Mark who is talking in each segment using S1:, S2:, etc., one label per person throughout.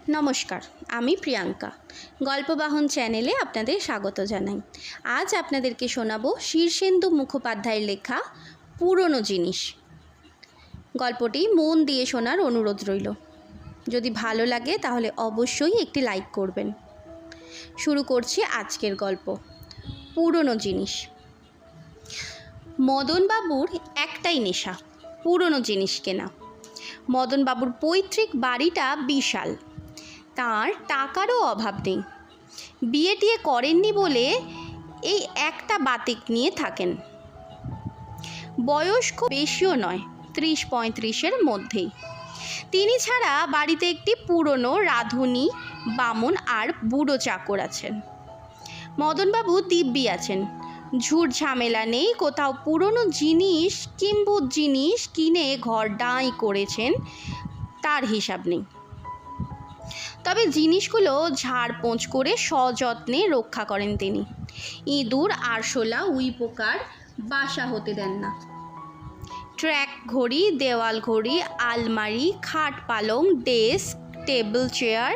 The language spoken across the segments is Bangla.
S1: নমস্কার, আমি প্রিয়াঙ্কা। গল্পবাহন চ্যানেলে আপনাদের স্বাগত জানাই। আজ আপনাদেরকে শোনাবো শীর্ষেন্দু মুখোপাধ্যায়ের লেখা পুরনো জিনিস। গল্পটি মন দিয়ে শোনার অনুরোধ রইল। যদি ভালো লাগে তাহলে অবশ্যই একটি লাইক করবেন। শুরু করছি আজকের গল্প, পুরনো জিনিস। মদনবাবুর একটাই নেশা, পুরনো জিনিস কেনা। মদনবাবুর পৈতৃক বাড়িটা বিশাল, তার টাকারও অভাব নেই। বিয়ে টিয়ে করেননি বলে এই একটা বাতিক নিয়ে থাকেন। বয়স খুব বেশিও নয়, 30-35-এর মধ্যেই। তিনি ছাড়া বাড়িতে একটি পুরনো রাঁধুনি, বামুন আর বুড়ো চাকর আছেন। মদনবাবু দিব্যি আছেন, ঝুট ঝামেলা নেই। কোথাও পুরনো জিনিস কিম্ভূত জিনিস কিনে ঘর ডাঁই করেছেন তার হিসাব নেই। তবে জিনিসগুলো ঝাড়পোঁছ করে সযত্নে রক্ষা করেন তিনি। ইঁদুর, আরশোলা, উইপোকার বাসা হতে দেন না। ট্র্যাক ঘড়ি, দেওয়াল ঘড়ি, আলমারি, খাট পালং, ডেস্ক, টেবিল চেয়ার,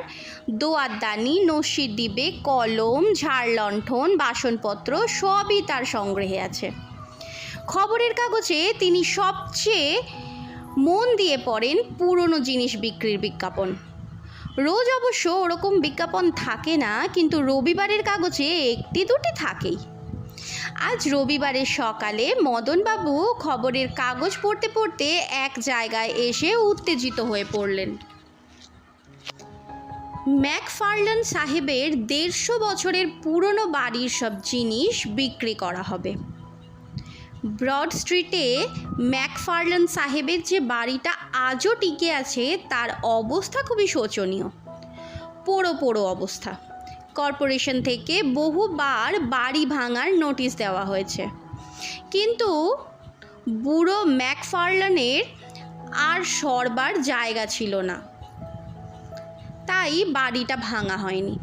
S1: দোয়াতদানি, নস্যির ডিবে, কলম, ঝাড় লণ্ঠন, বাসনপত্র সবই তার সংগ্রহে আছে। খবরের কাগজে তিনি সবচেয়ে মন দিয়ে পড়েন পুরনো জিনিস বিক্রির বিজ্ঞাপন। রোজ অবশ্য ওরকম বিজ্ঞাপন থাকে না, কিন্তু রবিবারের কাগজে একটি দুটি থাকেই। আজ রবিবারের সকালে মদনবাবু খবরের কাগজ পড়তে পড়তে এক জায়গায় এসে উত্তেজিত হয়ে পড়লেন। ম্যাকফার্লান সাহেবের 150 বছরের পুরনো বাড়ির সব জিনিস বিক্রি করা হবে। ব্রড স্ট্রিটে ম্যাকফার্লান সাহেবের যে বাড়িটা আজও টিকে আছে তার অবস্থা খুবই শোচনীয়, পোড়ো পোড়ো অবস্থা। কর্পোরেশন থেকে বহুবার বাড়ি ভাঙার নোটিশ দেওয়া হয়েছে, কিন্তু বুড়ো ম্যাকফার্লানের আর সরবার জায়গা ছিল না, তাই বাড়িটা ভাঙা হয়নি।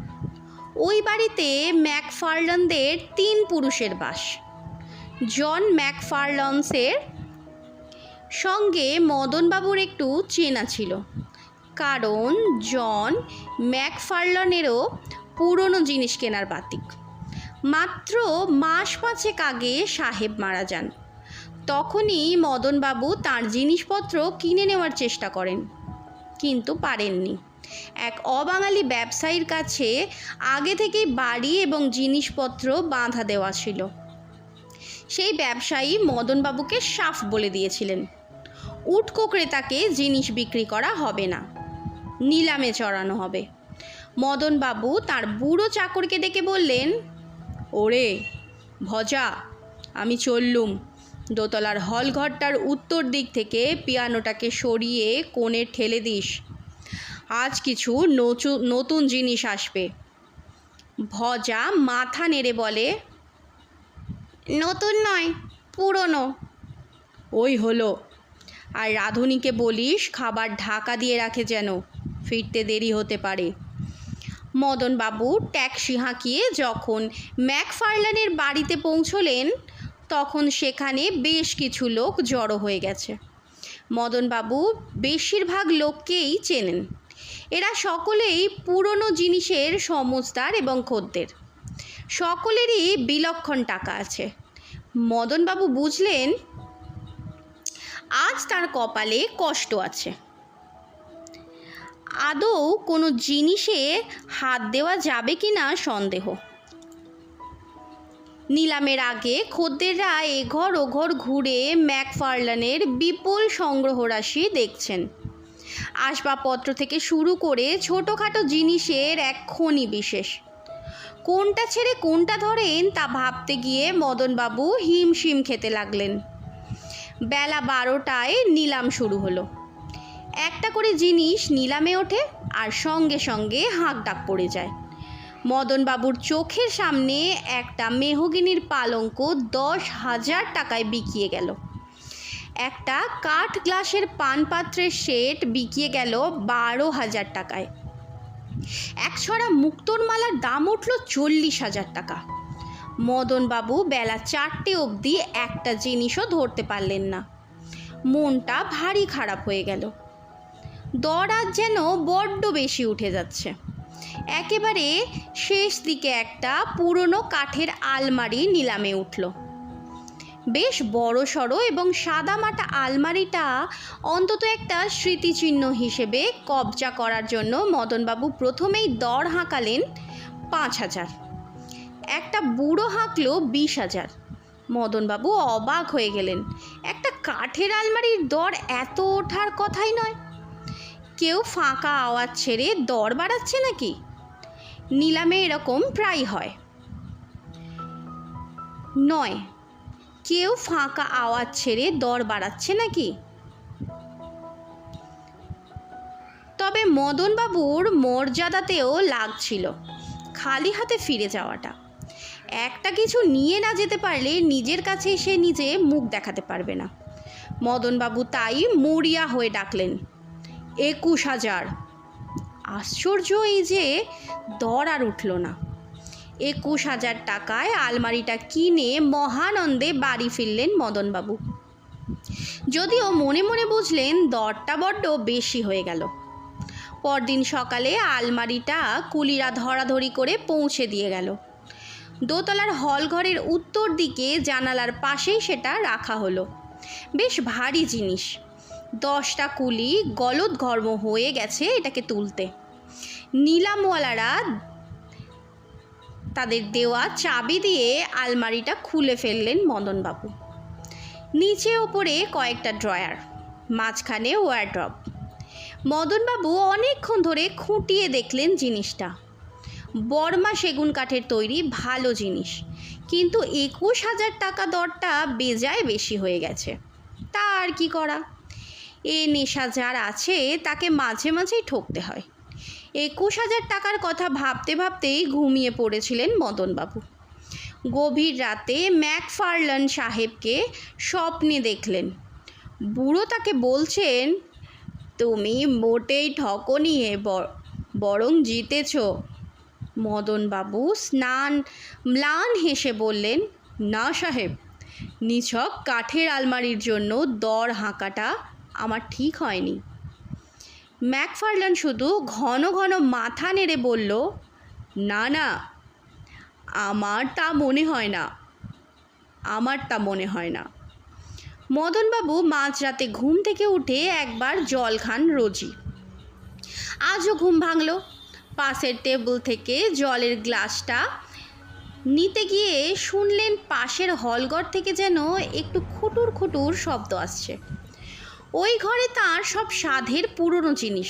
S1: ওই বাড়িতে ম্যাকফার্লানদের 3 পুরুষের বাস। জন ম্যাকফার্লান্সের সঙ্গে মদনবাবুর একটু চেনা ছিল, কারণ জন ম্যাকফার্লানেরও পুরনো জিনিস কেনার বাতিক। মাত্র মাস 5 আগে সাহেব মারা যান। তখনই মদনবাবু তাঁর জিনিসপত্র কিনে নেওয়ার চেষ্টা করেন, কিন্তু পারেননি। এক অবাঙালি ব্যবসায়ীর কাছে আগে থেকেই বাড়ি এবং জিনিসপত্র বাঁধা দেওয়া ছিল। সেই ব্যবসায়ী মদনবাবুকে সাফ বলে দিয়েছিলেন, উটকো ক্রেতাকে জিনিস বিক্রি করা হবে না, নিলামে চড়ানো হবে। মদনবাবু তার বুড়ো চাকরকে ডেকে বললেন, ওরে ভজা, আমি চললুম। দোতলার হলঘরটার উত্তর দিক থেকে পিয়ানোটাকে সরিয়ে কোণে ঠেলে দিস, আজ কিছু নতুন জিনিস আসবে। ভজা মাথা নেড়ে বলে, নতুন নয়, পুরনো। ওই হলো। আর রাঁধুনিকে বলিস খাবার ঢাকা দিয়ে রাখে যেন, ফিরতে দেরি হতে পারে। মদনবাবু ট্যাক্সি হাঁকিয়ে যখন ম্যাকফার্লানের বাড়িতে পৌঁছলেন তখন সেখানে বেশ কিছু লোক জড়ো হয়ে গেছে। মদনবাবু বেশিরভাগ লোককেই চেনেন। এরা সকলেই পুরনো জিনিসের সমজদার এবং খদ্দের। সকলেরই বিলক্ষণ টাকা আছে। মদনবাবু বুঝলেন আজ তার কপালে কষ্ট আছে। আদৌ কোনো জিনিসে হাত দেওয়া যাবে কি না সন্দেহ। নিলামের আগে খদ্দেররা এঘর ওঘর ঘুরে ম্যাকফার্লানের বিপুল সংগ্রহরাশি দেখছেন। আসবাবপত্র থেকে শুরু করে ছোটোখাটো জিনিসের এক খনি বিশেষ। কোনটা ছেড়ে কোনটা ধরেন তা ভাবতে গিয়ে মদনবাবু হিমশিম খেতে লাগলেন। বেলা 12টায় নিলাম শুরু হলো। একটা করে জিনিস নিলামে ওঠে আর সঙ্গে সঙ্গে হাঁকডাক পড়ে যায়। মদনবাবুর চোখের সামনে একটা মেহগিনির পালঙ্ক 10,000 টাকায় বিকিয়ে গেল। একটা কাঠ গ্লাসের পানপাত্রের সেট বিকিয়ে গেল 12,000 টাকায়। একছড়া মুক্তোর মালার দাম উঠল 40,000 টাকা। মদনবাবু বেলা 4টে অবধি একটা জিনিসও ধরতে পারলেন না। মনটা ভারী খারাপ হয়ে গেল। দর আজ যেন বড্ড বেশি উঠে যাচ্ছে। একেবারে শেষ দিকে একটা পুরনো কাঠের আলমারি নিলামে উঠল। বেশ বড় সড়ো এবং সাদামাটা আলমারিটা অন্তত একটা স্মৃতিচিহ্ন হিসেবে কবজা করার জন্য মদনবাবু প্রথমেই দর হাঁকালেন 5,000। একটা বুড়ো হাঁকলো 20,000। মদনবাবু অবাক হয়ে গেলেন। একটা কাঠের আলমারির দর এত ওঠার কথাই নয়। কেউ ফাঁকা আওয়াজ ছেড়ে দর বাড়াচ্ছে নাকি? নিলামে এরকম প্রায় হয়। নয়, কেউ ফাঁকা আওয়াজ ছেড়ে দর বাড়াচ্ছে নাকি? তবে মদনবাবুর মর্যাদাতেও লাগছিল খালি হাতে ফিরে যাওয়াটা। একটা কিছু নিয়ে না যেতে পারলে নিজের কাছে সে নিজে মুখ দেখাতে পারবে না। মদনবাবু তাই মরিয়া হয়ে ডাকলেন, 21,000। আশ্চর্য এই যে দর আর উঠল না। 21,000 টাকায় আলমারিটা কিনে মহানন্দে বাড়ি ফিরলেন মদনবাবু। যদিও মনে মনে বুঝলেন দরটা বড্ড বেশি হয়ে গেল। পরদিন সকালে আলমারিটা কুলিরা ধরাধরি করে পৌঁছে দিয়ে গেল। দোতলার হলঘরের উত্তর দিকে জানালার পাশেই সেটা রাখা হলো। বেশ ভারী জিনিস। 10টা কুলি গলদঘর্ম হয়ে গেছে এটাকে তুলতে। নিলামওয়ালারা তাদের দেওয়া চাবি দিয়ে আলমারিটা খুলে ফেললেন মদনবাবু। নিচে ওপরে কয়েকটা ড্রয়ার, মাঝখানে ওয়ারড্রব। মদনবাবু অনেকক্ষণ ধরে খুঁটিয়ে দেখলেন জিনিসটা। বর্মা সেগুন কাঠের তৈরি ভালো জিনিস, কিন্তু 21,000 টাকা দরটা বেজায় বেশি হয়ে গেছে। তা আর কি করা, এ নেশা যার আছে তাকে মাঝে মাঝেই ঠকতে হয়। 21,000 টাকার কথা ভাবতে ভাবতেই ঘুমিয়ে পড়েছিলেন মদনবাবু। গভীর রাতে ম্যাকফারলান সাহেবকে স্বপ্নে দেখলেন। বুড়ো তাকে বলছেন, তুমি মোটেই ঠকনি হে, বরং জিতেছ। মদনবাবু ম্লান হেসে বললেন, না সাহেব, নিছক কাঠের আলমারির জন্য দর হাঁকাটা আমার ঠিক হয়নি। ম্যাকফারলান শুধু ঘন ঘন মাথা নেড়ে বলল, না না, আমার তা মনে হয় না। মদনবাবু মাঝরাতে ঘুম থেকে উঠে একবার জল খান রোজই। আজও ঘুম ভাঙল। পাশের টেবিল থেকে জলের গ্লাসটা নিতে গিয়ে শুনলেন পাশের হলঘর থেকে যেন একটু খুটুর খুটুর শব্দ আসছে। ওই ঘরে তার সব সাধের পুরনো জিনিস।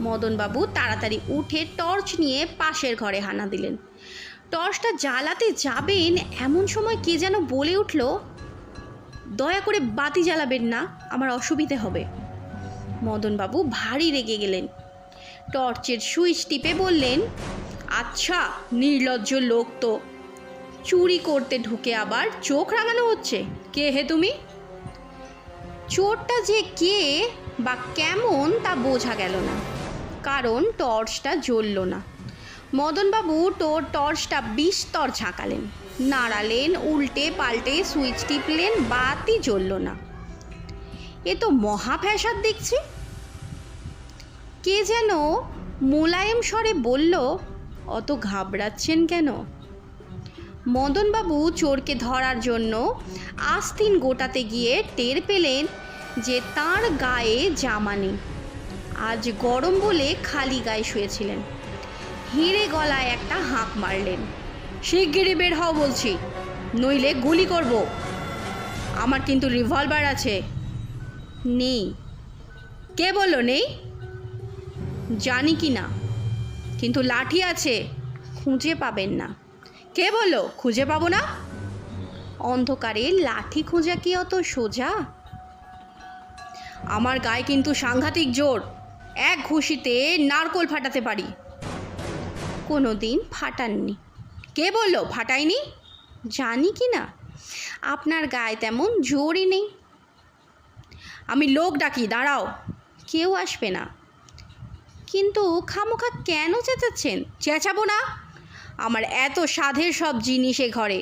S1: মদনবাবু তাড়াতাড়ি উঠে টর্চ নিয়ে পাশের ঘরে হানা দিলেন। টর্চটা জ্বালাতে যাবেন এমন সময় কে যেন বলে উঠল, দয়া করে বাতি জ্বালাবেন না, আমার অসুবিধে হবে। মদনবাবু ভারী রেগে গেলেন। টর্চের সুইচ টিপে বললেন, আচ্ছা নির্লজ্জ লোক তো, চুরি করতে ঢুকে আবার চোখ রাঙানো হচ্ছে। কে হে তুমি? চোরটা যে কে বা কেমন তা বোঝা গেল না, কারণ টর্চটা জ্বলল না। মদনবাবু টর্চটা বিস্তর ঝাঁকালেন, নাড়ালেন, উল্টে পাল্টে সুইচ টিপলেন, বাতি জ্বলল না। এ তো মহা ফ্যাসাদ দেখছি। কে যেন মোলায়েম স্বরে বলল, অত ঘাবড়াচ্ছেন কেন? মদনবাবু চোরকে ধরার জন্য আস্তিন গোটাতে গিয়ে টের পেলেন যে তার গায়ে জামা নেই। আজ গরম বলে খালি গায়ে শুয়েছিলেন। হিড়ে গলায় একটা হাঁক মারলেন, শিগগিরই বের হও বলছি, নইলে গুলি করব। আমার কিন্তু রিভলভার আছে। নেই। কে বলল নেই? জানি কি না, কিন্তু লাঠি আছে, খুঁজে পাবেন না। কে বলল খুঁজে পাবো না? অন্ধকারে লাঠি খোঁজা কি অত সোজা? আমার গায়ে কিন্তু সাংঘাতিক জোর, এক ঘুষিতে নারকোল ফাটাতে পারি। কোনো দিন ফাটাননি। কে বলল ফাটাইনি? জানি কি না, আপনার গায়ে তেমন জোরই নেই। আমি লোক ডাকি, দাঁড়াও। কেউ আসবে না। কিন্তু খামোখা কেন চেঁচাচ্ছেন? চেঁচাবো না? আমার এত সাধের সব জিনিস এ ঘরে,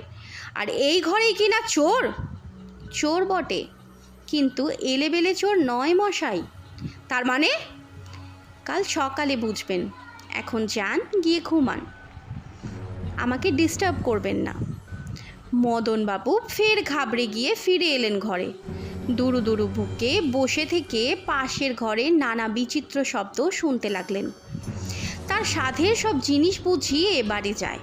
S1: আর এই ঘরেই কিনা চোর। চোর বটে, কিন্তু এলেবেলে চোর নয় মশাই। তার মানে কাল সকালে বুঝবেন। এখন যান, গিয়ে ঘুমান, আমাকে ডিস্টার্ব করবেন না। মদনবাবু ফের ঘাবড়ে গিয়ে ফিরে এলেন ঘরে। দুরু দুরু বুকে বসে থেকে পাশের ঘরে নানা বিচিত্র শব্দ শুনতে লাগলেন। তার সাধের সব জিনিস বুঝিয়ে এবারে যায়।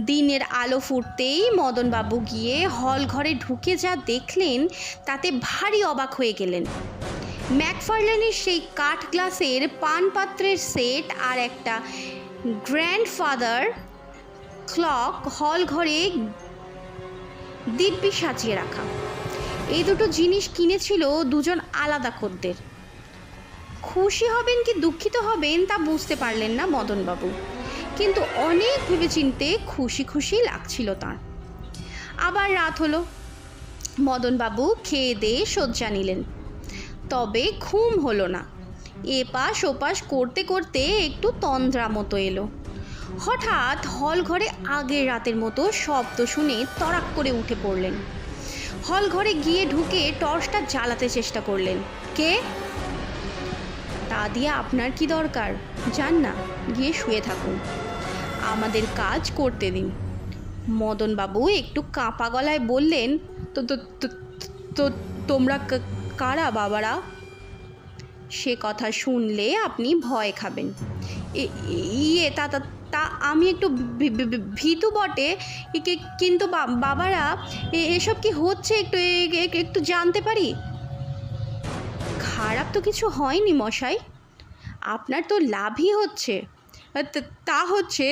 S1: দিনের আলো ফুটতেই মদনবাবু গিয়ে হল ঘরে ঢুকে যা দেখলেন তাতে ভারী অবাক হয়ে গেলেন। ম্যাকফার্লানের সেই কাঠ গ্লাসের পানপাত্রের সেট আর একটা গ্র্যান্ডফাদার ক্লক হল ঘরে দিব্যি সাজিয়ে রাখা। এই দুটো জিনিস কিনেছিল দুজন আলাদা খদ্দের। খুশি হবেন কি দুঃখিত হবেন তা বুঝতে পারলেন না মদনবাবু, কিন্তু অনেক ভেবেচিন্তে খুশি খুশি লাগছিল তাঁর। আবার রাত হলো। মদনবাবু খেয়ে দিয়ে শয্যা নিলেন, তবে ঘুম হলো না। এপাশ ওপাশ করতে করতে একটু তন্দ্রা মতো এলো। হঠাৎ হল ঘরে আগের রাতের মতো শব্দ শুনে তড়াক করে উঠে পড়লেন। হল ঘরে গিয়ে ঢুকে টর্চটা জ্বালাতে চেষ্টা করলেন। কে? তা দিয়ে আপনার কি দরকার? যান না, গিয়ে শুয়ে থাকুন, আমাদের কাজ করতে দিন। মদনবাবু একটু কাঁপা গলায় বললেন, তো তো তো তোমরা কারা বাবারা? সে কথা শুনলে আপনি ভয় খাবেন। ইয়ে তা তা আমি একটু ভীতু বটে, কিন্তু বাবারা এসব কি হচ্ছে একটু একটু জানতে পারি? খারাপ তো কিছু হয়নি মশাই, আপনার তো লাভই হচ্ছে। তা হচ্ছে,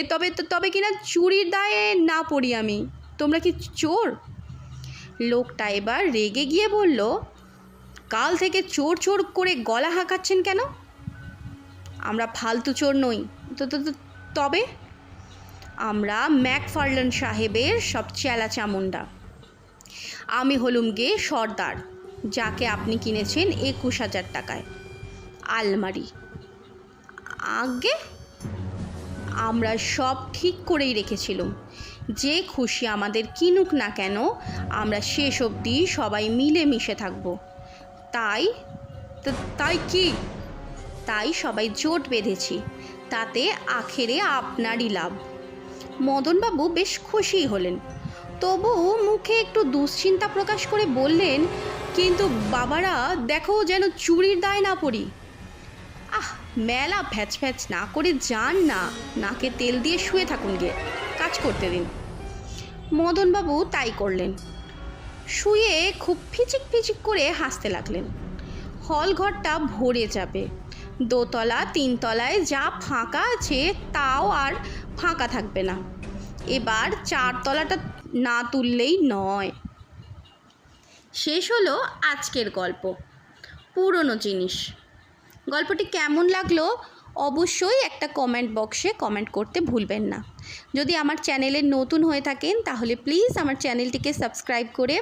S1: তবে কিনা চুরির দায়ে না পড়ি আমি। তোমরা কি চোর? লোকটা এবার রেগে গিয়ে বলল, কাল থেকে চোর চোর করে গলা হাঁকাচ্ছেন কেন? আমরা ফালতু চোর নই। তবে আমরা ম্যাকফার্লান সাহেবের সব চেলা চামুন্ডা। আমি হলুম গে সর্দার, যাকে আপনি কিনেছেন 21,000 টাকায় আলমারি। আগে আমরা সব ঠিক করেই রেখেছিলাম, যে খুশি আমাদের কিনুক না কেন আমরা শেষ অবধি সবাই মিলেমিশে থাকব। তাই কি? তাই সবাই জোট বেঁধেছি, তাতে আখেরে আপনারই লাভ। মদনবাবু বেশ খুশি হলেন, তবু মুখে একটু দুশ্চিন্তা প্রকাশ করে বললেন, কিন্তু বাবারা দেখো যেন চুরির দায় না পড়ি। মেলা ভ্যাচ ভ্যাচ না করে যান না, নাকে তেল দিয়ে শুয়ে থাকুন, গে কাজ করতে দিন। মদনবাবু তাই করলেন। শুয়ে খুব ফিচিক ফিচিক করে হাসতে লাগলেন। হল ঘরটা ভরে যাবে। দোতলা তিনতলায় যা ফাঁকা আছে তাও আর ফাঁকা থাকবে না। এবার 4 তলাটা না তুললেই নয়। শেষ হলো আজকের গল্প, পুরনো জিনিস। গল্পটি কেমন লাগলো অবশ্যই একটা কমেন্ট বক্সে কমেন্ট করতে ভুলবেন না। যদি আমার চ্যানেলে নতুন হয়ে থাকেন তাহলে প্লিজ আমার চ্যানেলটিকে সাবস্ক্রাইব করে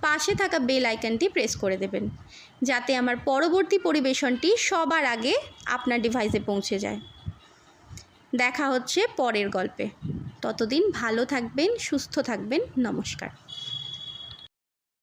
S1: পাশে থাকা বেল আইকনটি প্রেস করে দেবেন, যাতে আমার পরবর্তী পরিবেশনটি সবার আগে আপনার ডিভাইসে পৌঁছে যায়। দেখা হচ্ছে পরের গল্পে। ততদিন ভালো থাকবেন, সুস্থ থাকবেন। নমস্কার।